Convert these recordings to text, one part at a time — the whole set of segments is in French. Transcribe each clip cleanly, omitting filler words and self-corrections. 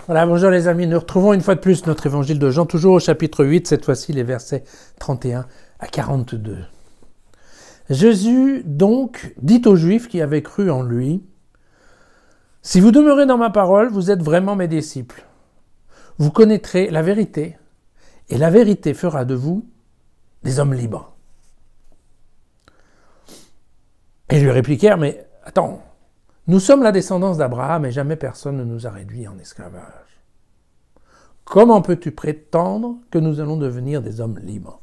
Voilà, bonjour les amis, nous retrouvons une fois de plus notre évangile de Jean, toujours au chapitre 8, cette fois-ci les versets 31 à 42. Jésus donc dit aux Juifs qui avaient cru en lui, « Si vous demeurez dans ma parole, vous êtes vraiment mes disciples. Vous connaîtrez la vérité, et la vérité fera de vous des hommes libres. » Et ils lui répliquèrent, « Mais attends, nous sommes la descendance d'Abraham et jamais personne ne nous a réduits en esclavage. Comment peux-tu prétendre que nous allons devenir des hommes libres ?»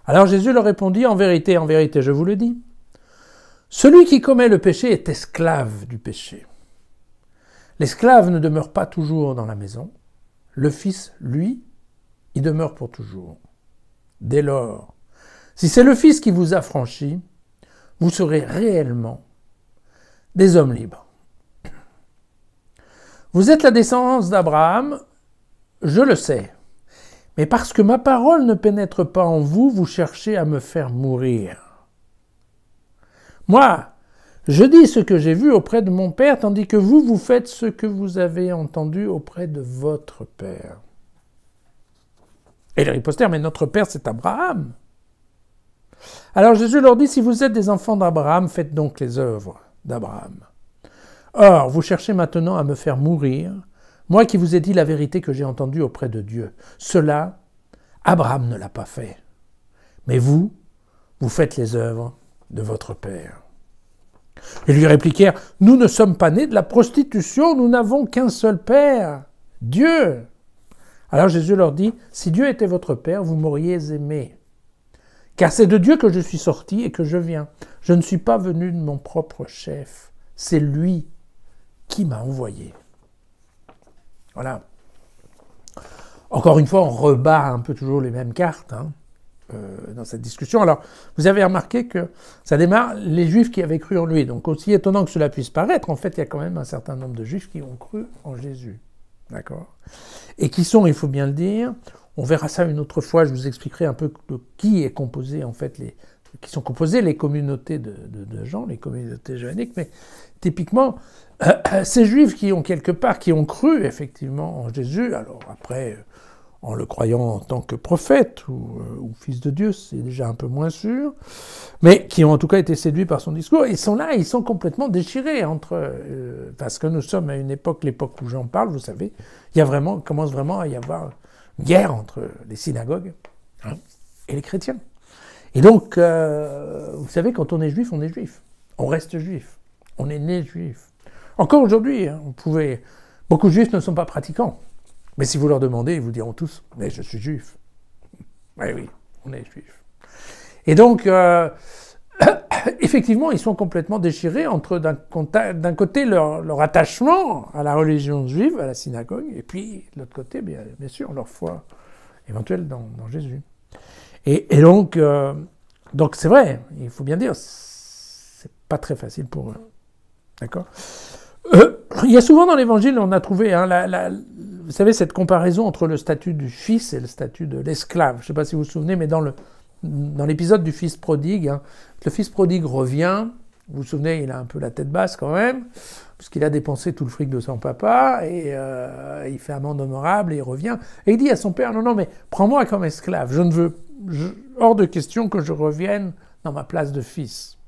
Alors Jésus leur répondit, en vérité, je vous le dis, celui qui commet le péché est esclave du péché. L'esclave ne demeure pas toujours dans la maison, le Fils, lui, y demeure pour toujours. Dès lors, si c'est le Fils qui vous affranchit, vous serez réellement des hommes libres. Vous êtes la descendance d'Abraham, je le sais, mais parce que ma parole ne pénètre pas en vous, vous cherchez à me faire mourir. Moi, je dis ce que j'ai vu auprès de mon Père, tandis que vous, vous faites ce que vous avez entendu auprès de votre Père. Et ils ripostèrent, mais notre Père, c'est Abraham. Alors Jésus leur dit, si vous êtes des enfants d'Abraham, faites donc les œuvres d'Abraham. Or, vous cherchez maintenant à me faire mourir, moi qui vous ai dit la vérité que j'ai entendue auprès de Dieu. Cela, Abraham ne l'a pas fait. Mais vous, vous faites les œuvres de votre Père. Ils lui répliquèrent, nous ne sommes pas nés de la prostitution, nous n'avons qu'un seul Père, Dieu. Alors Jésus leur dit, si Dieu était votre Père, vous m'auriez aimé. Car c'est de Dieu que je suis sorti et que je viens. Je ne suis pas venu de mon propre chef, c'est lui qui m'a envoyé. Voilà. Encore une fois, on rebat un peu toujours les mêmes cartes dans cette discussion. Alors, vous avez remarqué que ça démarre les Juifs qui avaient cru en lui. Donc, aussi étonnant que cela puisse paraître, en fait, il y a quand même un certain nombre de Juifs qui ont cru en Jésus. D'accord ? Et qui sont, il faut bien le dire, on verra ça une autre fois, je vous expliquerai un peu de qui est composé, en fait, qui sont composées les communautés de gens, les communautés johanniques, mais typiquement, ces Juifs qui ont quelque part, qui ont cru effectivement en Jésus, alors après, en le croyant en tant que prophète ou fils de Dieu, c'est déjà un peu moins sûr, mais qui ont en tout cas été séduits par son discours, ils sont là, ils sont complètement déchirés parce que nous sommes à une époque, l'époque où j'en parle, vous savez, commence vraiment à y avoir une guerre entre les synagogues et les chrétiens. Et donc, vous savez, quand on est juif, on reste juif, on est né juif. Encore aujourd'hui, beaucoup de juifs ne sont pas pratiquants. Mais si vous leur demandez, ils vous diront tous, mais je suis juif. Oui, on est juif. Et donc, effectivement, ils sont complètement déchirés entre, d'un côté, leur attachement à la religion juive, à la synagogue, et puis, de l'autre côté, bien sûr, leur foi éventuelle dans Jésus. Et donc c'est vrai, il faut bien dire, c'est pas très facile pour eux. D'accord ? Il y a souvent dans l'Évangile, on a trouvé, vous savez, cette comparaison entre le statut du fils et le statut de l'esclave. Je ne sais pas si vous vous souvenez, mais dans l'épisode du fils prodigue, le fils prodigue revient, vous vous souvenez, il a un peu la tête basse quand même, puisqu'il a dépensé tout le fric de son papa, et il fait amende honorable, et il revient, et il dit à son père, non, mais prends-moi comme esclave, hors de question que je revienne dans ma place de fils.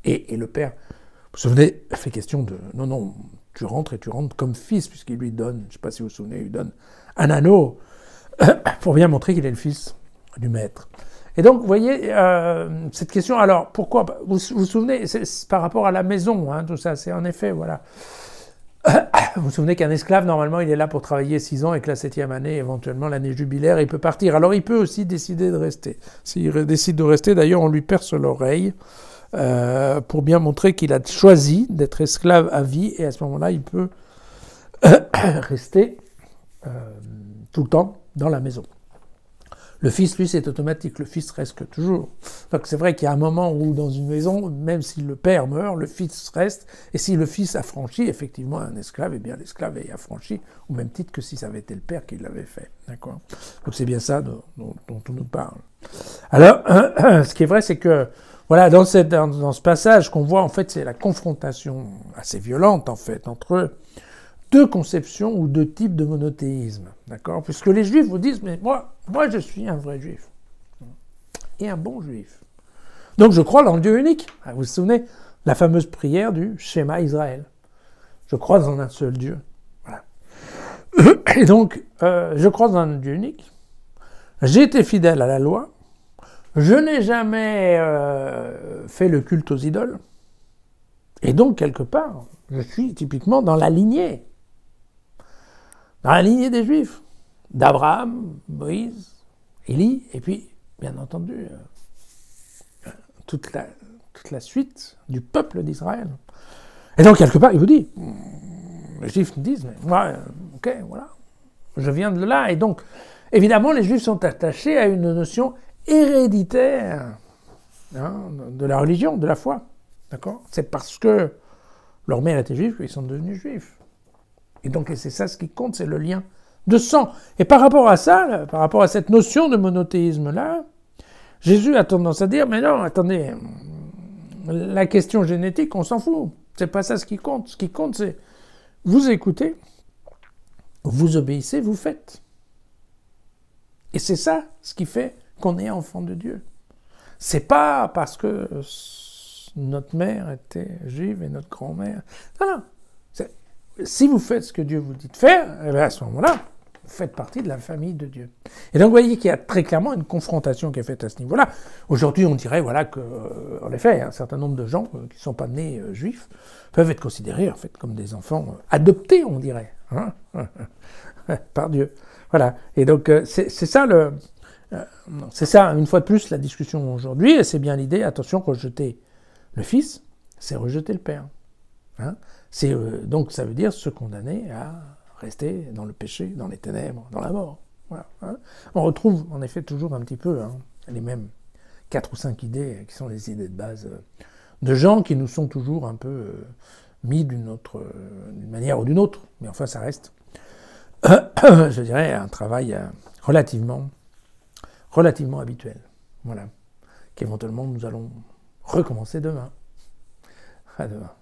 Et le père, vous vous souvenez, fait question de, non, tu rentres comme fils, puisqu'il lui donne, je ne sais pas si vous vous souvenez, il lui donne un anneau, pour bien montrer qu'il est le fils du maître. Et donc, vous voyez, cette question, alors, pourquoi, vous vous souvenez, c'est par rapport à la maison, tout ça, c'est en effet, voilà. Vous vous souvenez qu'un esclave, normalement, il est là pour travailler 6 ans et que la 7e année, éventuellement l'année jubilaire, il peut partir. Alors, il peut aussi décider de rester. S'il décide de rester, d'ailleurs, on lui perce l'oreille pour bien montrer qu'il a choisi d'être esclave à vie, et à ce moment-là, il peut rester tout le temps dans la maison. Le fils, lui, c'est automatique, le fils reste toujours. Donc c'est vrai qu'il y a un moment où, dans une maison, même si le père meurt, le fils reste, et si le fils affranchit effectivement un esclave, eh bien l'esclave est affranchi, au même titre que si ça avait été le père qui l'avait fait. D'accord ? Donc c'est bien ça dont on nous parle. Alors, ce qui est vrai, c'est que, voilà, dans ce passage qu'on voit, en fait, c'est la confrontation assez violente, en fait, entre deux conceptions ou deux types de monothéisme, d'accord? Puisque les juifs vous disent, mais moi je suis un vrai juif, et un bon juif. Donc je crois dans le Dieu unique. Vous vous souvenez, la fameuse prière du Shema Israël. Je crois en un seul Dieu. Voilà. Et donc, je crois en un Dieu unique. J'ai été fidèle à la loi. Je n'ai jamais fait le culte aux idoles. Et donc, quelque part, je suis typiquement dans la lignée. Dans la lignée des Juifs. D'Abraham, Moïse, Élie, et puis, bien entendu, toute la suite du peuple d'Israël. Et donc, quelque part, il vous dit, les Juifs me disent, mais moi, ok, voilà, je viens de là. Et donc, évidemment, les Juifs sont attachés à une notion héréditaire de la religion, de la foi. D'accord? C'est parce que leur mère était juive qu'ils sont devenus juifs. Et donc, c'est ça ce qui compte, c'est le lien de sang. Et par rapport à ça, par rapport à cette notion de monothéisme-là, Jésus a tendance à dire, mais non, attendez, la question génétique, on s'en fout. C'est pas ça ce qui compte. Ce qui compte, c'est vous écoutez, vous obéissez, vous faites. Et c'est ça ce qui fait qu'on est enfant de Dieu. C'est pas parce que notre mère était juive et notre grand-mère. Non, non. Si vous faites ce que Dieu vous dit de faire, eh bien à ce moment-là, vous faites partie de la famille de Dieu. Et donc, vous voyez qu'il y a très clairement une confrontation qui est faite à ce niveau-là. Aujourd'hui, on dirait voilà, que, en effet, un certain nombre de gens qui ne sont pas nés juifs peuvent être considérés en fait, comme des enfants adoptés, on dirait, hein par Dieu. Voilà. Et donc, c'est ça, c'est ça, une fois de plus, la discussion aujourd'hui, et c'est bien l'idée, attention, rejeter le Fils, c'est rejeter le Père. Hein, donc, ça veut dire se condamner à rester dans le péché, dans les ténèbres, dans la mort. Voilà, hein. On retrouve en effet toujours un petit peu les mêmes 4 ou 5 idées qui sont les idées de base de gens qui nous sont toujours un peu mis d'une manière ou d'une autre. Mais enfin, ça reste, je dirais, un travail relativement habituel. Voilà. Qu'éventuellement nous allons recommencer demain. À demain.